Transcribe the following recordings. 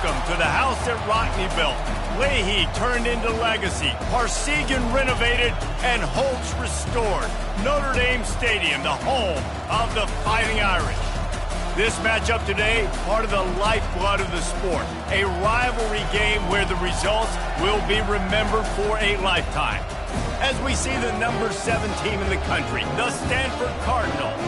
Welcome to the house that Rockne built. Leahy turned into legacy. Parsegan renovated and Holtz restored. Notre Dame Stadium, the home of the Fighting Irish. This matchup today, part of the lifeblood of the sport. A rivalry game where the results will be remembered for a lifetime. As we see the number 7 team in the country, the Stanford Cardinals,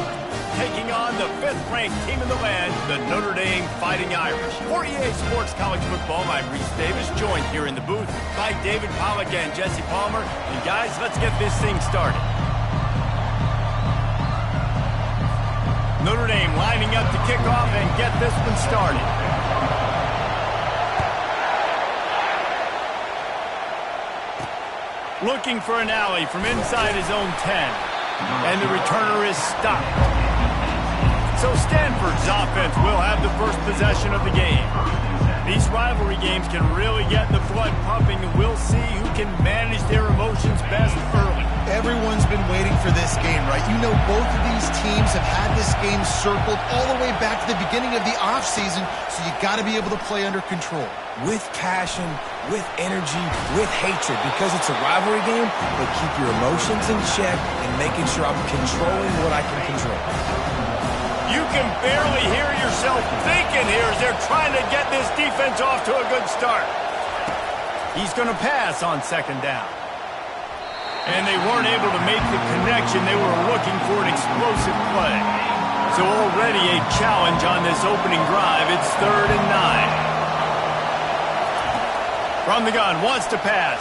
taking on the 5th-ranked team in the land, the Notre Dame Fighting Irish. For EA Sports College Football, I'm Reese Davis, joined here in the booth by David Pollack and Jesse Palmer. And guys, let's get this thing started. Notre Dame lining up to kick off and get this one started. Looking for an alley from inside his own 10. And the returner is stopped. So Stanford's offense will have the first possession of the game. These rivalry games can really get the blood pumping, and we'll see who can manage their emotions best early. Everyone's been waiting for this game, right? You know, both of these teams have had this game circled all the way back to the beginning of the offseason, so you got to be able to play under control. With passion, with energy, with hatred, because it's a rivalry game, but keep your emotions in check and making sure I'm controlling what I can control. You can barely hear yourself thinking here as they're trying to get this defense off to a good start. He's going to pass on 2nd down. And they weren't able to make the connection. They were looking for an explosive play. So already a challenge on this opening drive. It's 3rd and 9. From the gun, wants to pass.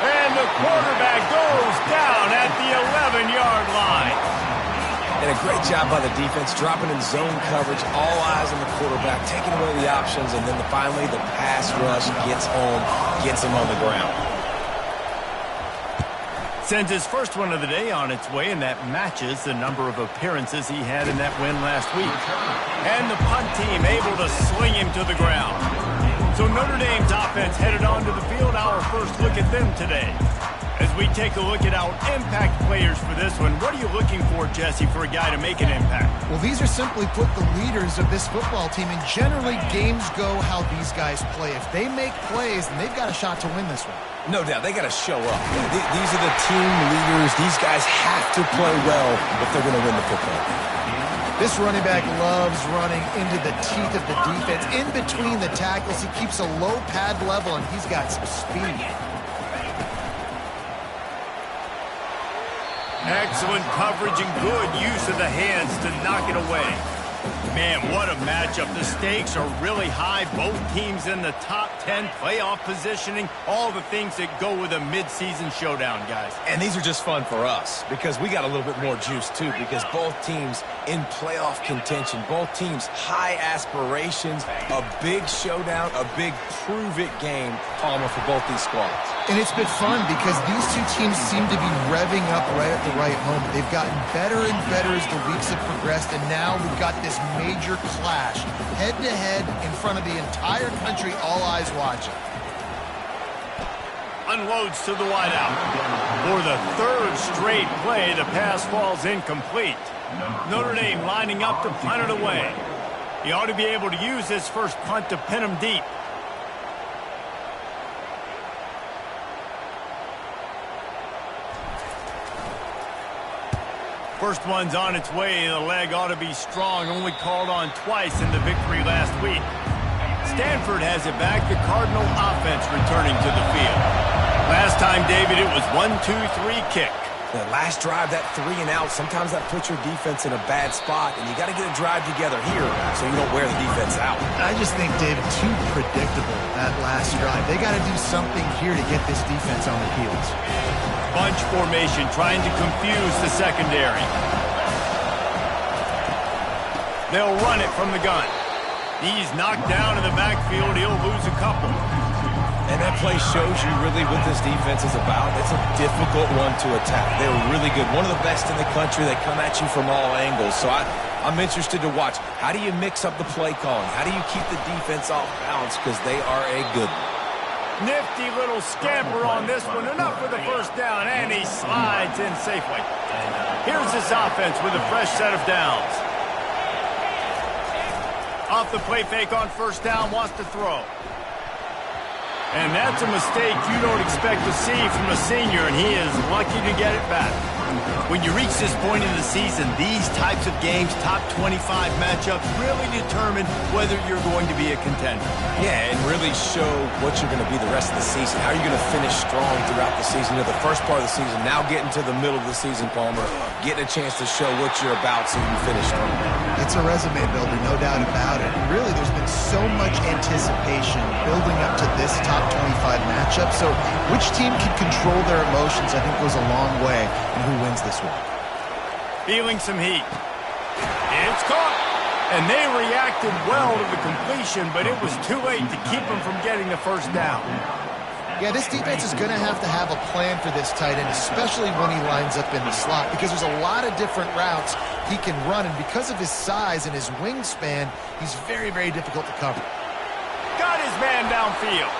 And the quarterback goes down at the 11-yard line. And a great job by the defense, dropping in zone coverage, all eyes on the quarterback, taking away the options, and then finally the pass rush gets home, gets him on the ground. Sends his first one of the day on its way, and that matches the number of appearances he had in that win last week. And the punt team able to sling him to the ground. So Notre Dame's offense headed onto the field. Our first look at them today. As we take a look at our impact players for this one, what are you looking for, Jesse, for a guy to make an impact? Well, these are simply put the leaders of this football team, and generally games go how these guys play. If they make plays, then they've got a shot to win this one. No doubt, they got to show up. These are the team leaders. These guys have to play well if they're going to win the football. This running back loves running into the teeth of the defense. In between the tackles, he keeps a low pad level, and he's got some speed. Excellent coverage and good use of the hands to knock it away. Man, what a matchup. The stakes are really high. Both teams in the top 10, playoff positioning, all the things that go with a mid-season showdown, guys. And these are just fun for us because we got a little bit more juice, too, because both teams in playoff contention, both teams high aspirations, a big showdown, a big prove-it game, Palmer, for both these squads. And it's been fun because these two teams seem to be revving up right at the right moment. They've gotten better and better as the weeks have progressed, and now we've got this major clash, head-to-head in front of the entire country, all eyes watching. Unloads to the wideout. For the 3rd straight play, the pass falls incomplete. Notre Dame lining up to punt it away. He ought to be able to use this first punt to pin him deep. First one's on its way. The leg ought to be strong. Only called on twice in the victory last week. Stanford has it back. The Cardinal offense returning to the field. Last time, David, it was 1-2-3 kick. The last drive, that 3 and out, sometimes that puts your defense in a bad spot, and you got to get a drive together here so you don't wear the defense out. I just think, David, too predictable, that last drive. They got to do something here to get this defense on their heels. Bunch formation, trying to confuse the secondary. They'll run it from the gun. He's knocked down in the backfield. He'll lose a couple. And that play shows you really what this defense is about. It's a difficult one to attack. They're really good. One of the best in the country. They come at you from all angles. So I'm interested to watch. How do you mix up the play calling? How do you keep the defense off balance? Because they are a good one. Nifty little scamper on this one. Enough for the first down, and he slides in safely. Here's this offense with a fresh set of downs. Off the play fake on first down, wants to throw. And that's a mistake you don't expect to see from a senior, and he is lucky to get it back. When you reach this point in the season, these types of games, top 25 matchups, really determine whether you're going to be a contender. Yeah, and really show what you're going to be the rest of the season. How are you going to finish strong throughout the season? You know, the first part of the season, now getting to the middle of the season, Palmer, getting a chance to show what you're about so you can finish strong. It's a resume builder, no doubt about it. Really, there's been so much anticipation building up to this top 25 matchup. So which team can control their emotions, I think, goes a long way in who wins this one. Feeling some heat. It's caught. And they reacted well to the completion, but it was too late to keep them from getting the first down. Yeah, this defense is going to have a plan for this tight end, especially when he lines up in the slot, because there's a lot of different routes he can run, and because of his size and his wingspan, he's very, very difficult to cover. Got his man downfield.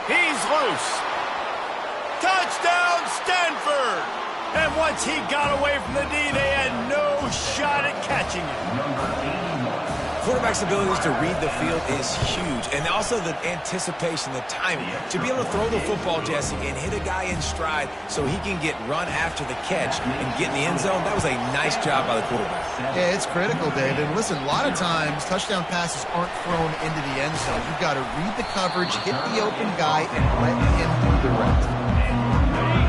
He's loose. Touchdown, Stanford! And once he got away from the D, they had no shot at catching him. Quarterback's abilities to read the field is huge, and also the anticipation, the timing. To be able to throw the football, Jesse, and hit a guy in stride so he can get run after the catch and get in the end zone, that was a nice job by the quarterback. Yeah, it's critical, David. And listen, a lot of times, touchdown passes aren't thrown into the end zone. You've got to read the coverage, hit the open guy, and let him do the rest.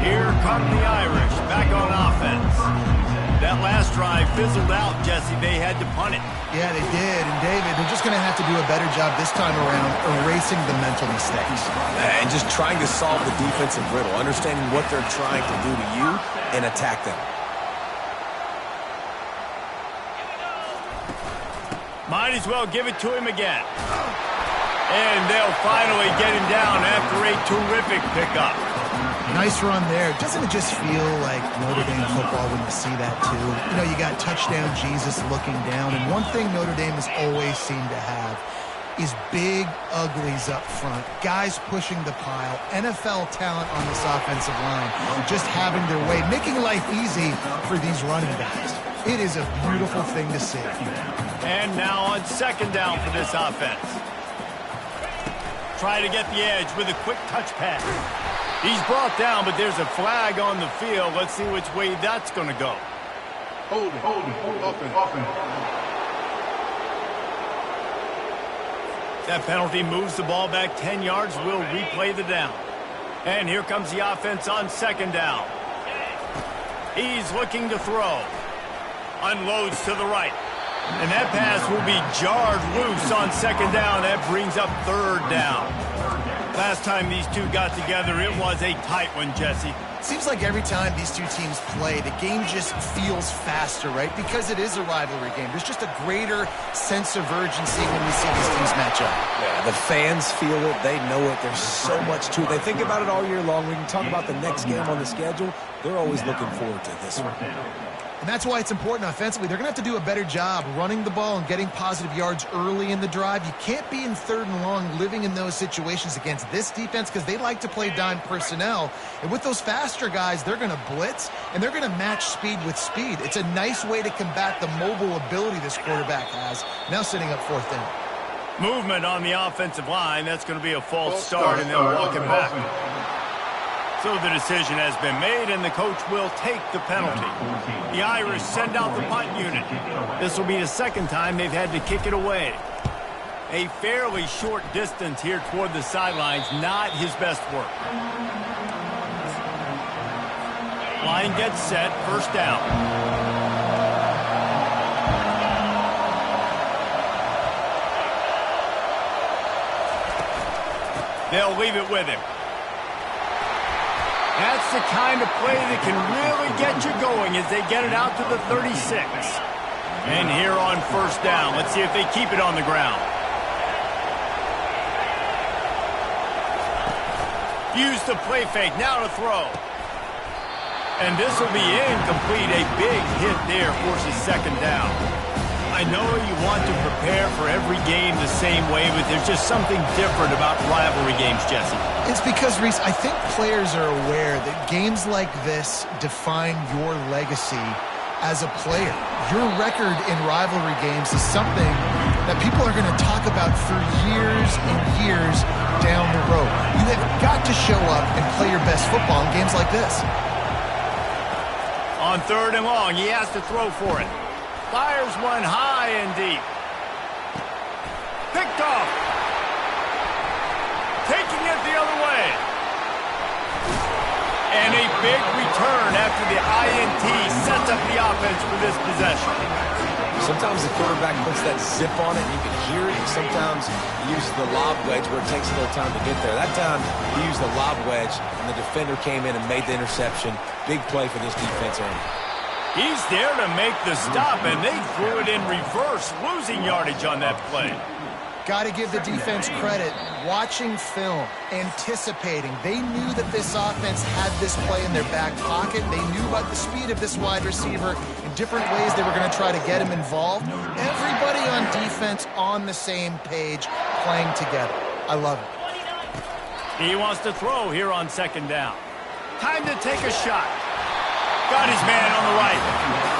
Here come the Irish, back on offense. That last drive fizzled out, Jesse. They had to punt it. Yeah, they did. And, David, they're just going to have to do a better job this time around erasing the mental mistakes. And just trying to solve the defensive riddle, understanding what they're trying to do to you and attack them. Might as well give it to him again. And they'll finally get him down after a terrific pickup. Nice run there. Doesn't it just feel like Notre Dame football when you see that, too? You know, you got touchdown Jesus looking down, and one thing Notre Dame has always seemed to have is big uglies up front, guys pushing the pile, NFL talent on this offensive line, just having their way, making life easy for these running backs. It is a beautiful thing to see. And now on second down for this offense. Try to get the edge with a quick touch pass. He's brought down, but there's a flag on the field. Let's see which way that's going to go. Hold it, open. That penalty moves the ball back 10 yards. We'll replay the down. And here comes the offense on second down. He's looking to throw. Unloads to the right. And that pass will be jarred loose on second down. That brings up third down. Last time these two got together, it was a tight one, Jesse. Seems like every time these two teams play, the game just feels faster, right? Because it is a rivalry game. There's just a greater sense of urgency when we see these teams match up. Yeah, the fans feel it. They know it. There's so much to it. They think about it all year long. We can talk about the next game on the schedule. They're always looking forward to this one. And that's why it's important offensively. They're going to have to do a better job running the ball and getting positive yards early in the drive. You can't be in third and long living in those situations against this defense because they like to play dime personnel. And with those faster guys, they're going to blitz, and they're going to match speed with speed. It's a nice way to combat the mobile ability this quarterback has, now sitting up fourth down. Movement on the offensive line. That's going to be a false start, and they'll walk it back. So the decision has been made, and the coach will take the penalty. The Irish send out the punt unit. This will be the second time they've had to kick it away. A fairly short distance here toward the sidelines, not his best work. Line gets set, first down. They'll leave it with him. That's the kind of play that can really get you going as they get it out to the 36. And here on first down, let's see if they keep it on the ground. Use the play fake, now to throw. And this will be incomplete. A big hit there forces second down. I know you want to prepare for every game the same way, but there's just something different about rivalry games, Jesse. It's because, Reese, I think players are aware that games like this define your legacy as a player. Your record in rivalry games is something that people are going to talk about for years and years down the road. You have got to show up and play your best football in games like this. On 3rd and long, he has to throw for it. Fires one high and deep. Picked off. Taking it the other way. And a big return after the INT sets up the offense for this possession. Sometimes the quarterback puts that zip on it and you can hear it. Sometimes he uses the lob wedge where it takes a little time to get there. That time he used the lob wedge and the defender came in and made the interception. Big play for this defense end. He's there to make the stop, and they threw it in reverse, losing yardage on that play. Got to give the defense credit. Watching film, anticipating. They knew that this offense had this play in their back pocket. They knew about the speed of this wide receiver in different ways they were going to try to get him involved. Everybody on defense on the same page, playing together. I love it. He wants to throw here on 2nd down. Time to take a shot. Got his man on the right.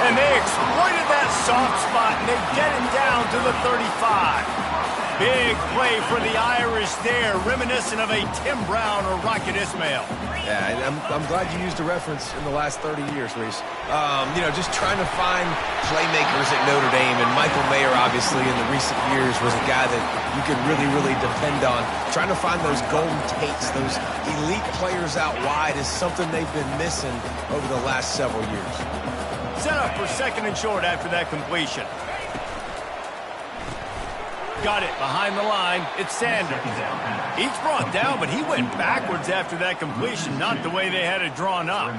And they exploited that soft spot, and they get him down to the 35. Big play for the Irish there, reminiscent of a Tim Brown or Rocket Ismail. Yeah, and I'm glad you used a reference in the last 30 years, Reese. You know, just trying to find playmakers at Notre Dame, and Michael Mayer, obviously, in the recent years, was a guy that you could really, really depend on. Trying to find those golden takes, those elite players out wide is something they've been missing over the last several years. Set up for 2nd and short after that completion. Got it behind the line. It's Sanders. He's brought down, but he went backwards after that completion, not the way they had it drawn up.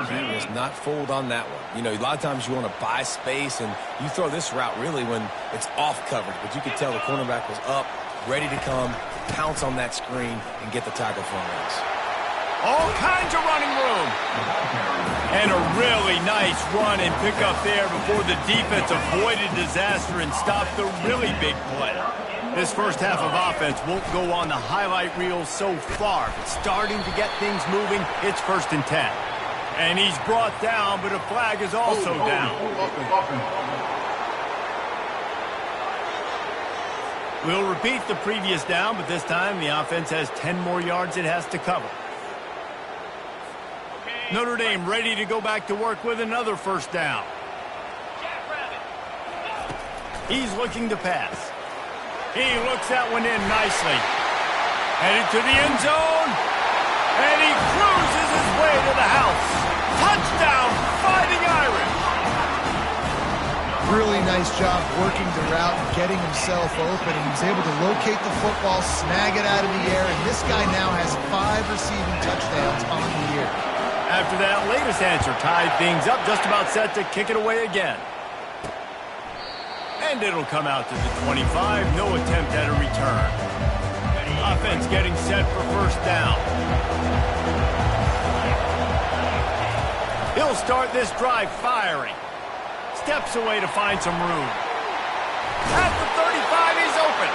He was not fooled on that one. You know, a lot of times you want to buy space, and you throw this route really when it's off coverage, but you could tell the cornerback was up, ready to come, pounce on that screen, and get the tackle for us. All kinds of running room. And a really nice run and pick up there before the defense avoided disaster and stopped the really big play. This first half of offense won't go on the highlight reel so far, but starting to get things moving, it's 1st and 10. And he's brought down, but a flag is also down. We'll repeat the previous down, but this time the offense has 10 more yards it has to cover. Notre Dame ready to go back to work with another 1st down. He's looking to pass. He looks that one in nicely. Headed to the end zone. And he cruises his way to the house. Touchdown, Fighting Irish. Really nice job working the route and getting himself open. And he's able to locate the football, snag it out of the air. And this guy now has 5 receiving touchdowns on the year. After that latest answer tied things up, just about set to kick it away again. And it'll come out to the 25. No attempt at a return. Offense getting set for 1st down. He'll start this drive firing. Steps away to find some room. At the 35, he's open.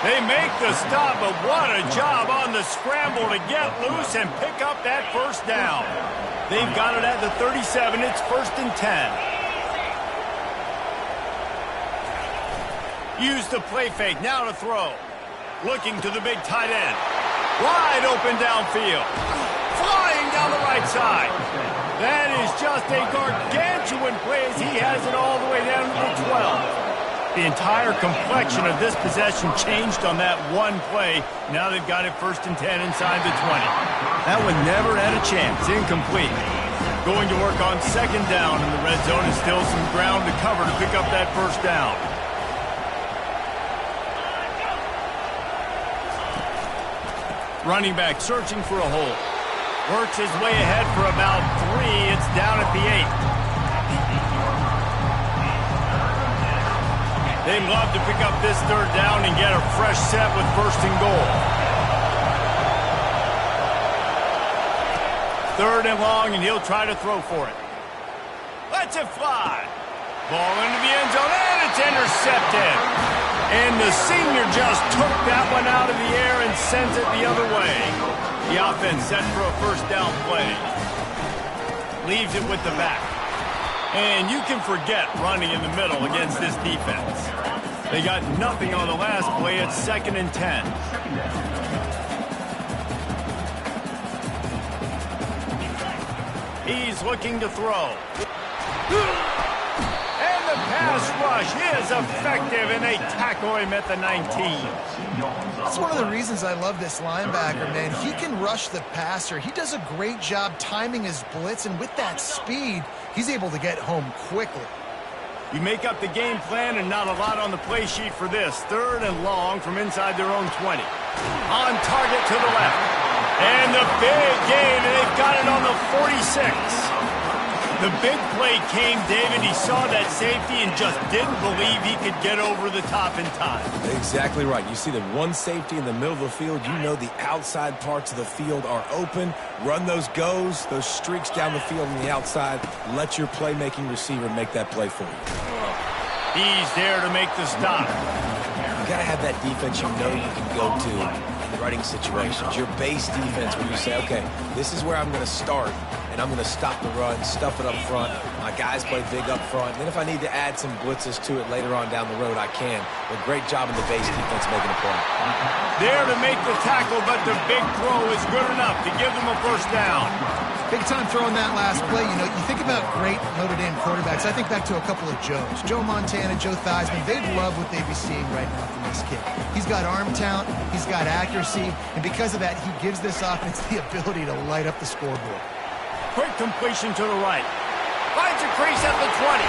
They make the stop, but what a job on the scramble to get loose and pick up that 1st down. They've got it at the 37. It's 1st and 10. Use the play fake. Now to throw. Looking to the big tight end. Wide open downfield. Flying down the right side. That is just a gargantuan play as he has it all the way down to the 12. The entire complexion of this possession changed on that one play. Now they've got it 1st and 10 inside the 20. That one never had a chance. Incomplete. Going to work on 2nd down in the red zone is still some ground to cover to pick up that 1st down. Running back searching for a hole. Works his way ahead for about 3. It's down at the 8. They'd love to pick up this 3rd down and get a fresh set with 1st and goal. 3rd and long, and he'll try to throw for it. Lets it fly. Ball into the end zone, and it's intercepted. And the senior just took that one out of the air and sends it the other way. The offense set for a 1st down play. Leaves it with the back. And you can forget running in the middle against this defense. They got nothing on the last play. It's 2nd and 10. He's looking to throw. And the pass rush is effective, and they tackle him at the 19. That's one of the reasons I love this linebacker, man. He can rush the passer. He does a great job timing his blitz, and with that speed, he's able to get home quickly. You make up the game plan and not a lot on the play sheet for this. 3rd and long from inside their own 20. On target to the left. And the big gain, and they've got it on the 46. The big play came, David. He saw that safety and just didn't believe he could get over the top in time. Exactly right. You see the one safety in the middle of the field. You know the outside parts of the field are open. Run those goes, those streaks down the field on the outside. Let your playmaking receiver make that play for you. He's there to make the stop. You got to have that defense you know you can go to in running situations. Your base defense where you say, okay, this is where I'm going to start. And I'm going to stop the run, stuff it up front. My guys play big up front. And then if I need to add some blitzes to it later on down the road, I can. But great job in the base defense making a play. There to make the tackle, but the big throw is good enough to give them a 1st down. Big time throwing that last play. You know, you think about great Notre Dame quarterbacks. I think back to a couple of Joes. Joe Montana, Joe Theismann. They'd love what they'd be seeing right now from this kid. He's got arm talent. He's got accuracy. And because of that, he gives this offense the ability to light up the scoreboard. Quick completion to the right. Finds a crease at the 20.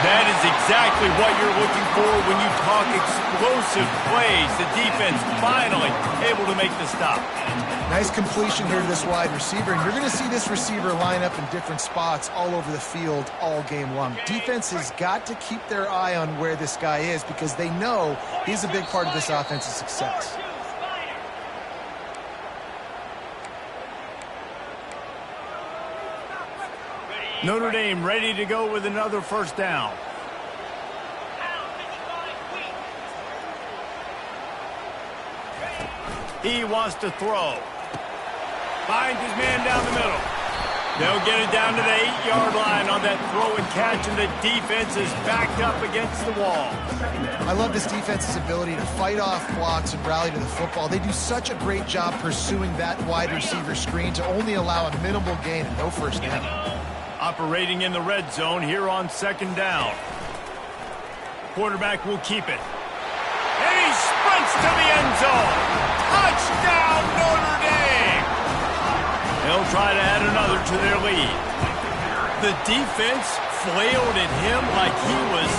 That is exactly what you're looking for when you talk explosive plays. The defense finally able to make the stop. Nice completion here to this wide receiver, and you're going to see this receiver line up in different spots all over the field all game long. Defense has got to keep their eye on where this guy is because they know he's a big part of this offense's success. Notre Dame ready to go with another 1st down. He wants to throw. Finds his man down the middle. They'll get it down to the 8-yard line on that throw and catch, and the defense is backed up against the wall. I love this defense's ability to fight off blocks and rally to the football. They do such a great job pursuing that wide receiver screen to only allow a minimal gain and no 1st down. Operating in the red zone here on 2nd down. Quarterback will keep it. And he sprints to the end zone. Touchdown, Notre Dame! They'll try to add another to their lead. The defense flailed at him like he was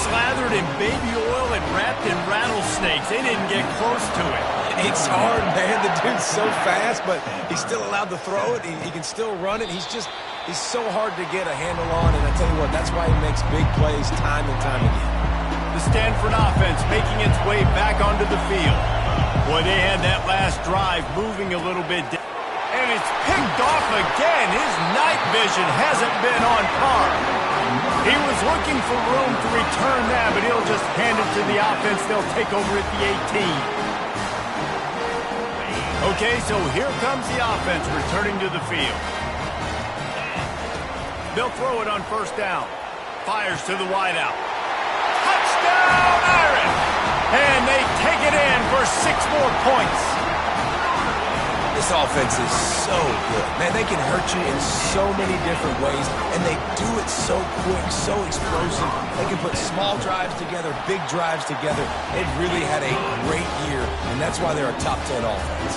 slathered in baby oil and wrapped in rattlesnakes. They didn't get close to it. It's hard, man. The dude's so fast, but he's still allowed to throw it. He can still run it. He's so hard to get a handle on, and I tell you what, that's why he makes big plays time and time again. The Stanford offense making its way back onto the field. Boy, they had that last drive moving a little bit. And it's picked off again. His night vision hasn't been on par. He was looking for room to return that, but he'll just hand it to the offense. They'll take over at the 18. Okay, so here comes the offense returning to the field. They'll throw it on 1st down. Fires to the wideout. Touchdown, Irish! And they take it in for 6 more points. This offense is so good. Man, they can hurt you in so many different ways, and they do it so quick, so explosive. They can put small drives together, big drives together. They've really had a great year, and that's why they're a top 10 offense.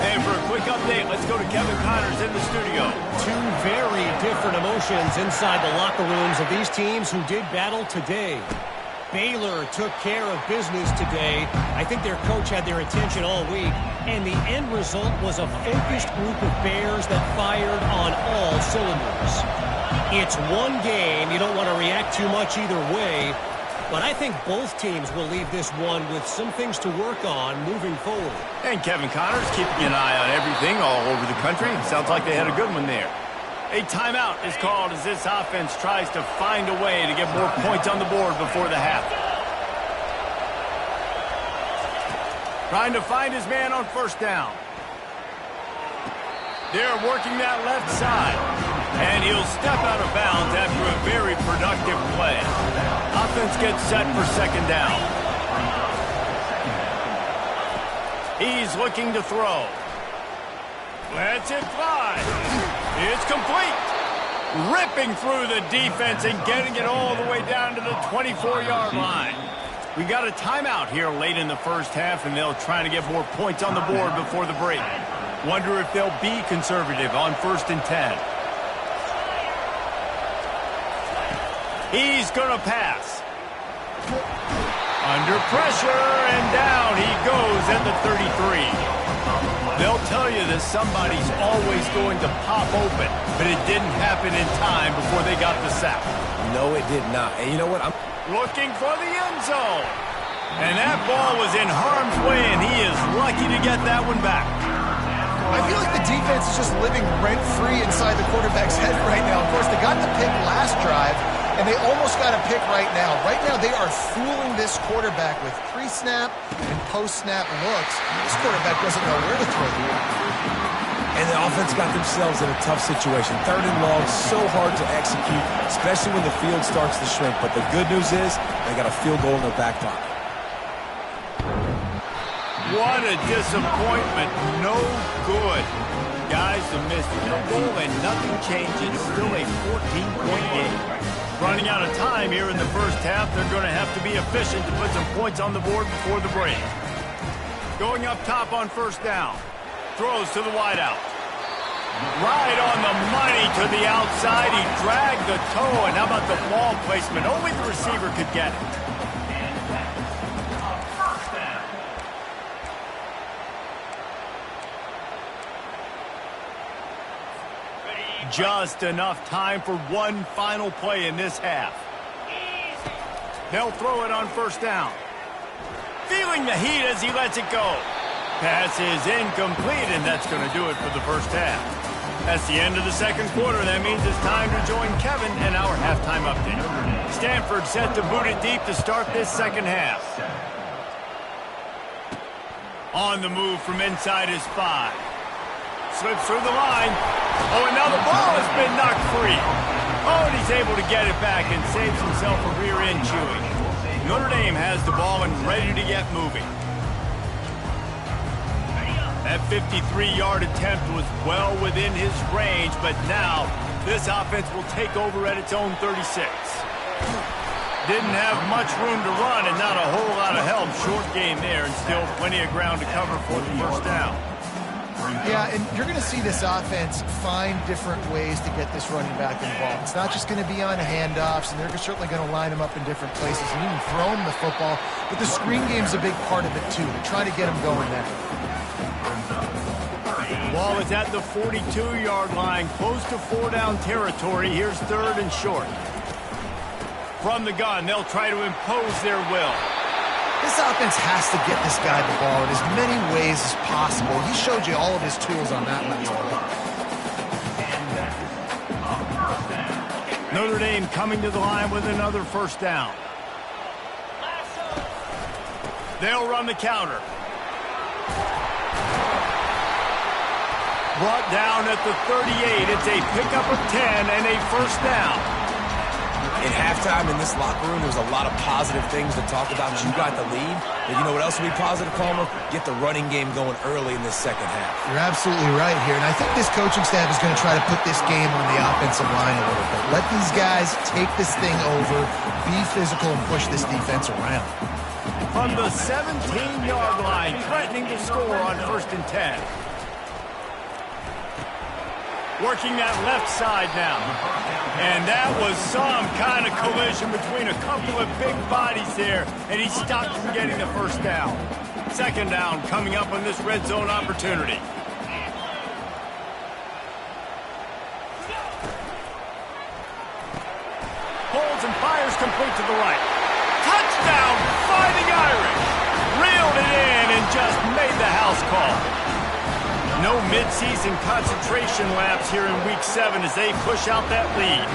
And for a quick update, let's go to Kevin Connors in the studio. 2 very different emotions inside the locker rooms of these teams who did battle today. Baylor took care of business today. I think their coach had their attention all week, and the end result was a focused group of Bears that fired on all cylinders. It's one game. You don't want to react too much either way, but I think both teams will leave this one with some things to work on moving forward. And Kevin Connors keeping an eye on everything all over the country. Sounds like they had a good one there. A timeout is called as this offense tries to find a way to get more points on the board before the half. Trying to find his man on 1st down. They're working that left side. And he'll step out of bounds after a very productive play. offense gets set for second down. He's looking to throw. Lets it fly. It's complete. Ripping through the defense and getting it all the way down to the 24-yard line. We got a timeout here late in the first half, and they'll try to get more points on the board before the break. Wonder if they'll be conservative on 1st and 10. He's going to pass. Under pressure, and down he goes at the 33. They'll tell you that somebody's always going to pop open, but it didn't happen in time before they got the sack. No, it did not. And you know what? I'm looking for the end zone. And that ball was in harm's way, and he is lucky to get that one back. I feel like the defense is just living rent-free inside the quarterback's head right now. Of course, they got the pick last drive, and they almost got a pick right now. Right now, they are fooling this quarterback with pre-snap and post-snap looks. This quarterback doesn't know where to throw the ball. And the offense got themselves in a tough situation. 3rd and long, so hard to execute, especially when the field starts to shrink. But the good news is they got a field goal in their back pocket. What a disappointment. No good. Guys, the missed field goal and nothing changes. Still a 14-point game. Running out of time here in the first half. They're going to have to be efficient to put some points on the board before the break. Going up top on 1st down. Throws to the wideout. Right on the money to the outside. He dragged the toe. And how about the ball placement? Only the receiver could get it. Just enough time for one final play in this half. They'll throw it on 1st down. Feeling the heat as he lets it go. Pass is incomplete, and that's going to do it for the first half. That's the end of the second quarter. That means it's time to join Kevin and our halftime update. Stanford set to boot it deep to start this second half. On the move from inside his 5. Slips through the line. Oh, and now the ball has been knocked free. Oh, and he's able to get it back and saves himself a rear end chewing. Notre Dame has the ball and ready to get moving. That 53-yard attempt was well within his range, but now this offense will take over at its own 36. Didn't have much room to run and not a whole lot of help. Short game there and still plenty of ground to cover for the first down. Yeah, and you're going to see this offense find different ways to get this running back involved. It's not just going to be on handoffs, and they're certainly going to line him up in different places and even throw him the football. But the screen game's a big part of it, too. They're trying to get him going there. Ball is at the 42-yard line, close to 4-down territory. Here's 3rd and short. From the gun, they'll try to impose their will. This offense has to get this guy the ball in as many ways as possible. He showed you all of his tools on that last one. Notre Dame coming to the line with another first down. They'll run the counter. Brought down at the 38. It's a pickup of 10 and a first down. In halftime in this locker room, there's a lot of positive things to talk about. You got the lead. But you know what else will be positive, Palmer? Get the running game going early in this second half. You're absolutely right here. And I think this coaching staff is going to try to put this game on the offensive line a little bit. Let these guys take this thing over, be physical, and push this defense around. From the 17-yard line, threatening to score on 1st and 10. Working that left side now. And that was some kind of collision between a couple of big bodies there, and he stopped from getting the first down. Second down coming up on this red zone opportunity. Holds and fires complete to the right. Touchdown, Fighting Irish. Reeled it in and just made the house call. No midseason concentration laps here in Week 7 as they push out that lead.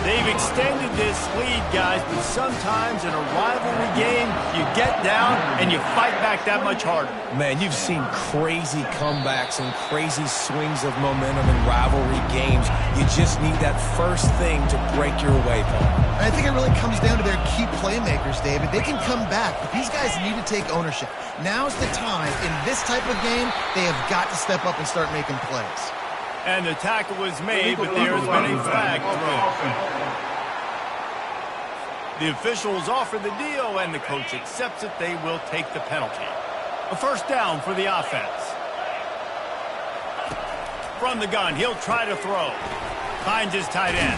They've extended this lead, guys, but sometimes in a rivalry game, you get down and you fight back that much harder. Man, you've seen crazy comebacks and crazy swings of momentum in rivalry games. You just need that first thing to break your way, Paul. I think it really comes down to their key playmakers, David. They can come back, but these guys need to take ownership. Now's the time. In this type of game, they have got to step up and start making plays. And the tackle was made, but there's been a flag thrown. The officials offer the deal, and the coach accepts it. They will take the penalty. A first down for the offense. From the gun, he'll try to throw. Finds his tight end.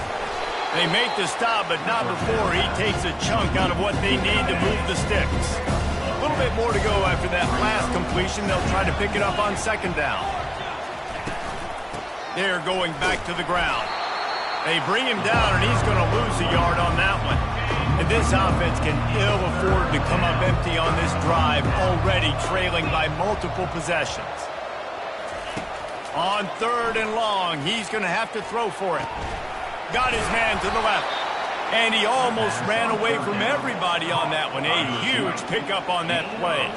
They make the stop, but not before he takes a chunk out of what they need to move the sticks. A little bit more to go after that last completion. They'll try to pick it up on second down. They're going back to the ground. They bring him down, and he's going to lose a yard on that one. And this offense can ill afford to come up empty on this drive, already trailing by multiple possessions. On third and long, he's going to have to throw for it. Got his man to the left. And he almost ran away from everybody on that one. A huge pickup on that play.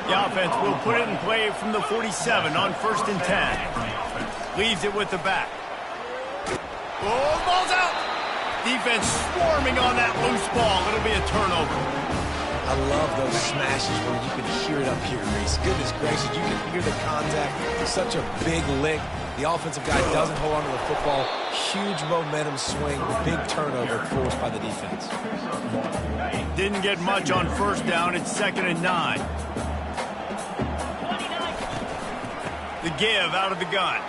The offense will put it in play from the 47 on 1st and 10. Leaves it with the back. Oh, ball's out. Defense swarming on that loose ball. It'll be a turnover. I love those smashes where you can hear it up here, Reese. Goodness gracious, you can hear the contact. Such a big lick. The offensive guy doesn't hold on to the football. Huge momentum swing. Big turnover forced by the defense. Didn't get much on first down. It's 2nd and 9. The give out of the gun.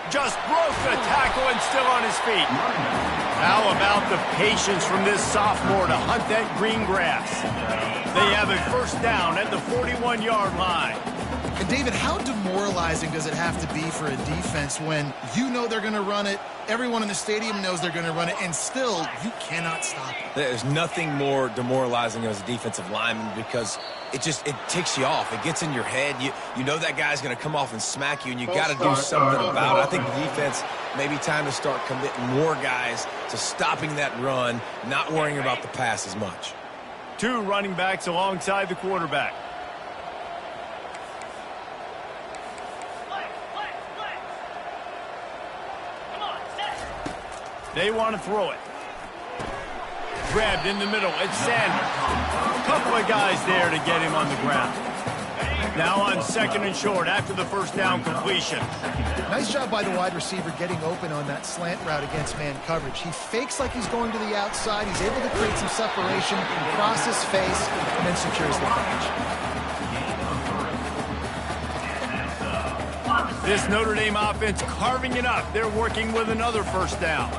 Just broke the tackle and still on his feet. How about the patience from this sophomore to hunt that green grass? They have a first down at the 41-yard line. And David, how demoralizing does it have to be for a defense when you know they're going to run it, everyone in the stadium knows they're going to run it, and still you cannot stop it? There's nothing more demoralizing as a defensive lineman because it ticks you off. It gets in your head. You know that guy's going to come off and smack you, and you got to do something about it. I think the defense maybe time to start committing more guys to stopping that run, not worrying about the pass as much. 2 running backs alongside the quarterback. They want to throw it. Grabbed in the middle. It's Sanders. A couple of guys there to get him on the ground. Now on 2nd and short after the first down completion. Nice job by the wide receiver getting open on that slant route against man coverage. He fakes like he's going to the outside. He's able to create some separation, cross his face, and then secures the catch. This Notre Dame offense carving it up. They're working with another first down.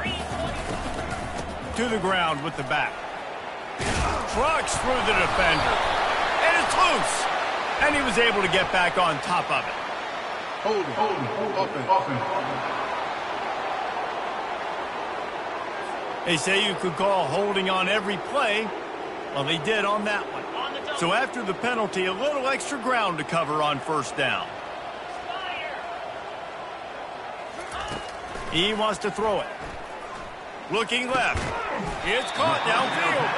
To the ground with the back. Trucks through the defender. And it's loose. And he was able to get back on top of it. Hold it. They say you could call holding on every play. Well, they did on that one. So after the penalty, a little extra ground to cover on first down. He wants to throw it. Looking left. It's caught downfield.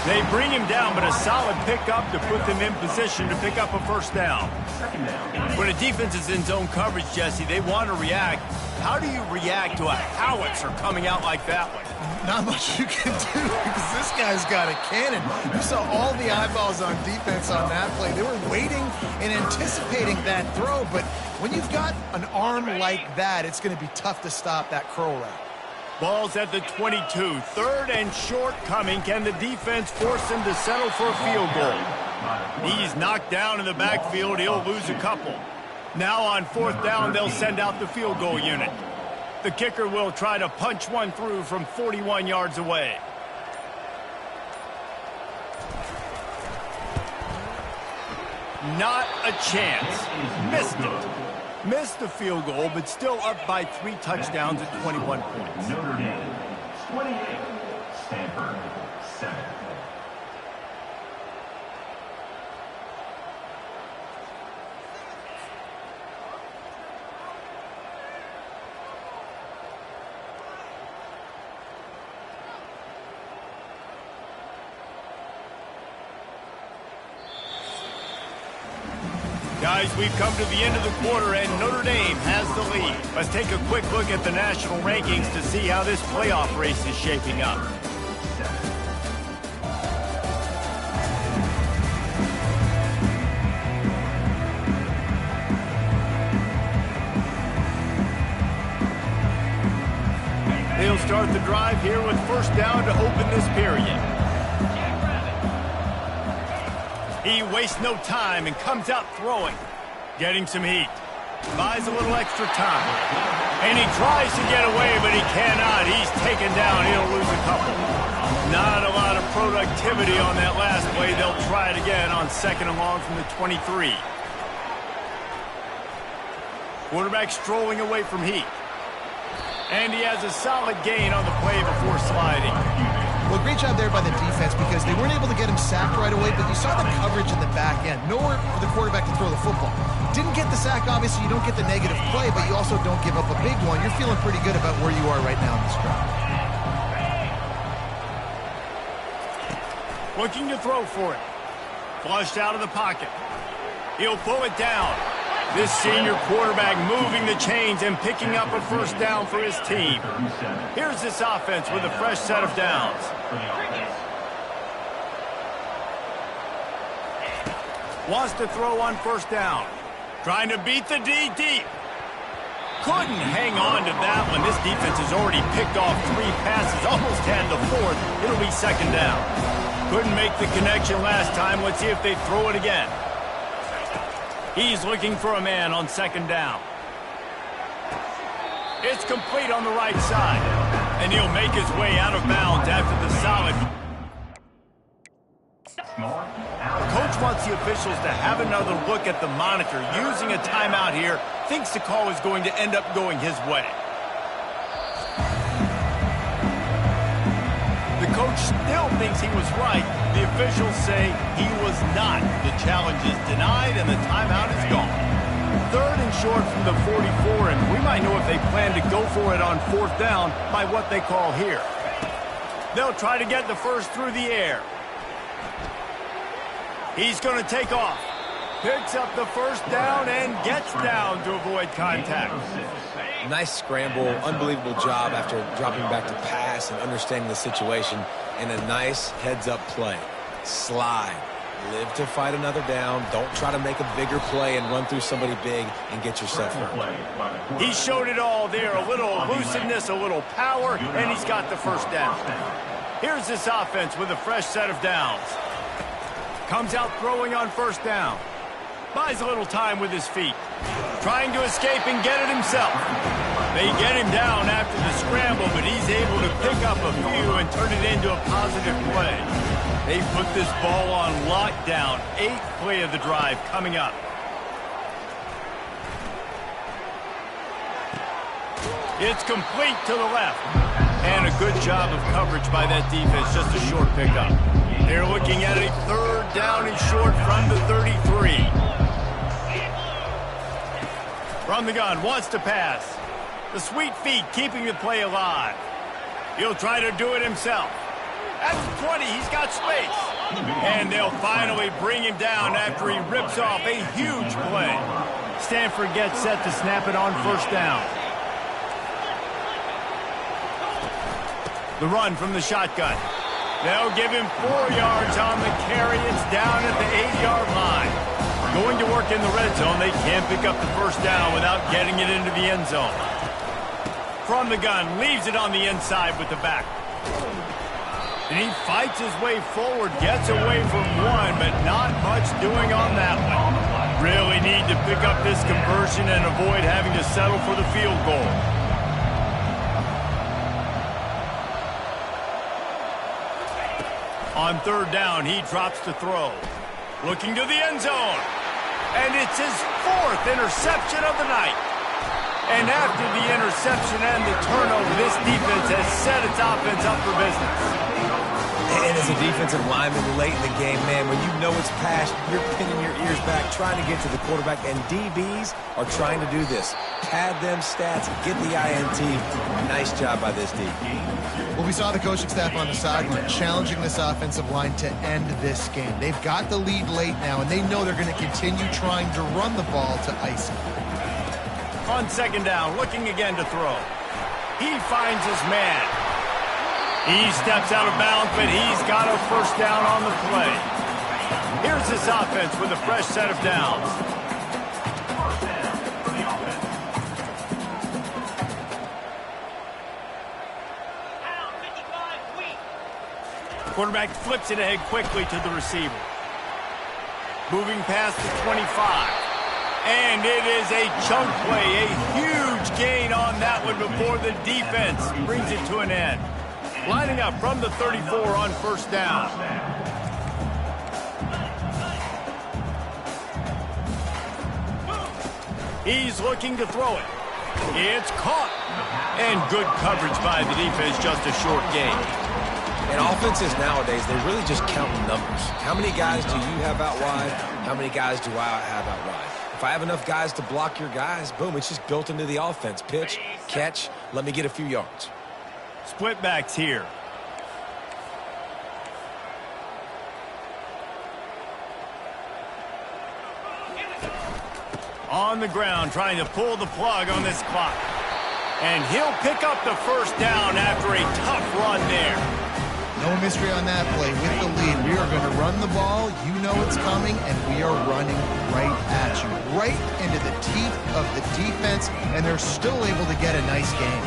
They bring him down, but a solid pickup to put them in position to pick up a first down. When a defense is in zone coverage, Jesse, they want to react. How do you react to a howitzer coming out like that one? Not much you can do because this guy's got a cannon. You saw all the eyeballs on defense on that play. They were waiting and anticipating that throw, but when you've got an arm like that, it's going to be tough to stop that curl route. Ball's at the 22. 3rd and short coming. Can the defense force him to settle for a field goal? He's knocked down in the backfield. He'll lose a couple. Now on 4th down, they'll send out the field goal unit. The kicker will try to punch one through from 41 yards away. Not a chance. Missed it. Missed the field goal, but still up by 3 touchdowns at 21 points. Notre Dame, 28, Stanford, 7. Guys, we've come to the end of the quarter, and Notre Dame has the lead. Let's take a quick look at the national rankings to see how this playoff race is shaping up. They'll start the drive here with first down to open this period. He wastes no time and comes out throwing. Getting some heat. Buys a little extra time. And he tries to get away, but he cannot. He's taken down. He'll lose a couple. Not a lot of productivity on that last play. They'll try it again on second and long from the 23. Quarterback strolling away from heat. And he has a solid gain on the play before sliding. Well, great job there by the defense because they weren't able to get him sacked right away, but you saw the coverage in the back end. Nowhere for the quarterback to throw the football. Didn't get the sack, obviously. You don't get the negative play, but you also don't give up a big one. You're feeling pretty good about where you are right now in this drive. Looking to throw for it. Flushed out of the pocket. He'll pull it down. This senior quarterback moving the chains and picking up a first down for his team. Here's this offense with a fresh set of downs. Wants to throw on first down. Trying to beat the D deep. Couldn't hang on to that one. This defense has already picked off 3 passes, almost had the 4th. It'll be second down. Couldn't make the connection last time. Let's see if they throw it again. He's looking for a man on second down. It's complete on the right side. And he'll make his way out of bounds after the solid. Coach wants the officials to have another look at the monitor. Using a timeout here, thinks the call is going to end up going his way. The coach still thinks he was right. The officials say he was not. The challenge is denied and the timeout is gone. Third and short from the 44, and we might know if they plan to go for it on fourth down by what they call here. They'll try to get the first through the air. He's going to take off. Picks up the first down and gets down to avoid contact. Nice scramble, unbelievable job after dropping back to pass and understanding the situation, and a nice heads-up play. Slide. Live to fight another down. Don't try to make a bigger play and run through somebody big and get yourself hurt. He showed it all there. A little elusiveness, a little power, and he's got the first down. Here's this offense with a fresh set of downs. Comes out throwing on first down. Buys a little time with his feet. Trying to escape and get it himself. They get him down after the scramble, but he's able to pick up a few and turn it into a positive play. They put this ball on lockdown. 8th play of the drive coming up. It's complete to the left. And a good job of coverage by that defense. Just a short pickup. They're looking at a third down and short from the 33. From the gun, wants to pass. The sweet feet keeping the play alive. He'll try to do it himself. At the 20, he's got space. And they'll finally bring him down after he rips off a huge play. Stanford gets set to snap it on first down. The run from the shotgun. They'll give him 4 yards on the carry. It's down at the 8-yard line. Going to work in the red zone. They can't pick up the first down without getting it into the end zone. From the gun, leaves it on the inside with the back. And he fights his way forward, gets away from one, but not much doing on that one. Really need to pick up this conversion and avoid having to settle for the field goal. On third down, he drops to throw. Looking to the end zone. And it's his 4th interception of the night. And after the interception and the turnover, this defense has set its offense up for business. And as a defensive lineman late in the game, man, when you know it's past, you're pinning your ears back, trying to get to the quarterback, and DBs are trying to do this. Pad them stats, get the INT. Nice job by this D. Well, we saw the coaching staff on the sideline challenging this offensive line to end this game. They've got the lead late now, and they know they're going to continue trying to run the ball to ice it. On second down, looking again to throw. He finds his man. He steps out of bounds, but he's got a first down on the play. Here's this offense with a fresh set of downs. Quarterback flips it ahead quickly to the receiver. Moving past the 25. And it is a chunk play, a huge gain on that one before the defense brings it to an end. Lining up from the 34 on first down. He's looking to throw it. It's caught. And good coverage by the defense, just a short gain. And offenses nowadays, they really just count numbers. How many guys do you have out wide? How many guys do I have out wide? If I have enough guys to block your guys, boom, it's just built into the offense. Pitch, catch, let me get a few yards. Split backs here. On the ground, trying to pull the plug on this clock. And he'll pick up the first down after a tough run there. No mystery on that play. With the lead, we are going to run the ball. You know it's coming, and we are running right at you. Right into the teeth of the defense, and they're still able to get a nice game.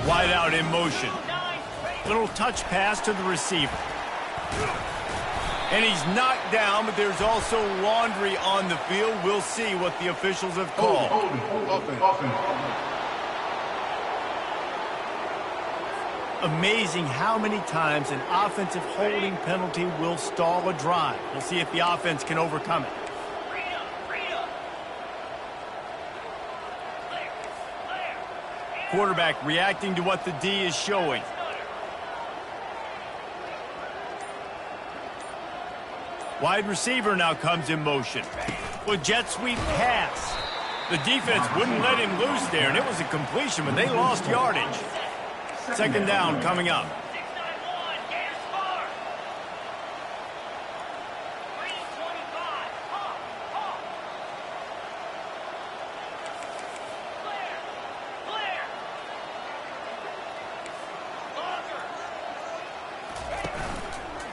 Wide out in motion. Little touch pass to the receiver. And he's knocked down, but there's also laundry on the field. We'll see what the officials have called. Amazing how many times an offensive holding penalty will stall a drive. We'll see if the offense can overcome it. Quarterback reacting to what the D is showing. Wide receiver now comes in motion. With jet sweep pass. The defense wouldn't let him loose there, and it was a completion, but they lost yardage. Second down coming up.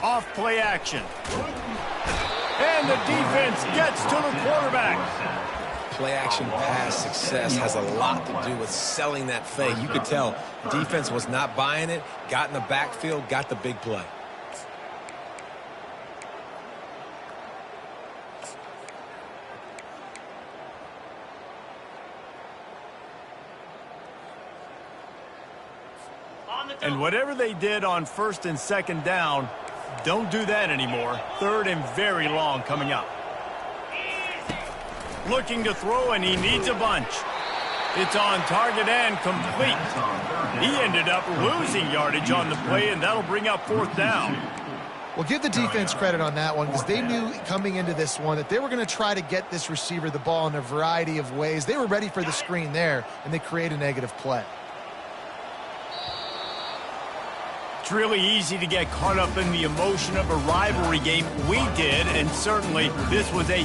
Off play action. And the defense gets to the quarterback. Play action pass success has a lot to do with selling that fake. You could tell defense was not buying it, got in the backfield, got the big play. And whatever they did on first and second down, don't do that anymore. Third and very long coming up. Looking to throw, and he needs a bunch. It's on target and complete. He ended up losing yardage on the play, and that'll bring up fourth down. Well, give the defense credit on that one because they knew coming into this one that they were going to try to get this receiver the ball in a variety of ways. They were ready for the screen there, and they create a negative play. It's really easy to get caught up in the emotion of a rivalry game. We did, and certainly this was a